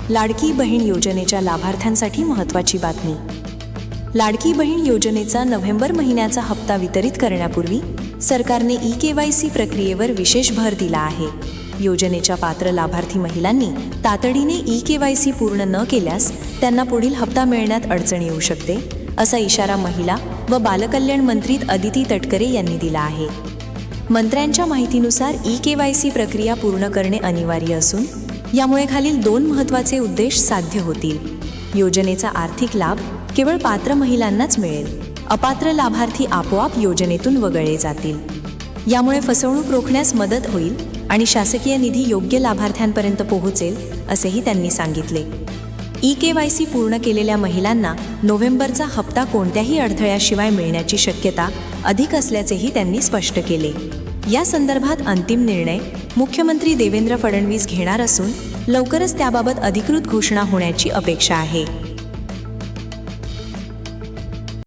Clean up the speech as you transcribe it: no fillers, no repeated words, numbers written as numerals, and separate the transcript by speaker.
Speaker 1: लाडकी बहीण योजनेच्या लाभार्थ्यांसाठी महत्त्वाची बातमी। लाडकी बहीण योजनेचा नोव्हेंबर महिन्याचा हप्ता वितरित करण्यापूर्वी सरकारने ई-केवायसी प्रक्रियेवर विशेष भर दिला आहे। योजनेच्या पात्र लाभार्थी महिलांनी तातडीने ई-केवायसी पूर्ण न केल्यास त्यांना पुढील हप्ता मिळण्यात अडचण येऊ शकते, असा इशारा महिला व बालकल्याण मंत्री अदिती तटकरे यांनी दिला आहे। मंत्र्यांच्या माहितीनुसार ई-केवायसी प्रक्रिया पूर्ण करणे अनिवार्य असून यामुळे खालील 2 महत्त्वाचे उद्देश साध्य होतील। योजनेचा आर्थिक लाभ केवळ पात्र महिलांनाच मिळेल, अपात्र लाभार्थी आपोआप योजनेतून वगळले जातील। यामुळे फसवणूक रोखण्यास मदत होईल आणि शासकीय निधी योग्य लाभार्थ्यांपर्यंत पोहोचेल, असेही त्यांनी सांगितले। ई-केवायसी पूर्ण केलेल्या महिलांना नोव्हेंबरचा हप्ता कोणत्याही अडथळ्याशिवाय मिळण्याची शक्यता अधिक असल्याचेही त्यांनी स्पष्ट केले। या संदर्भात अंतिम निर्णय मुख्यमंत्री देवेंद्र फडणवीस घेणार असून लवकरच त्याबाबत अधिकृत घोषणा होण्याची अपेक्षा आहे।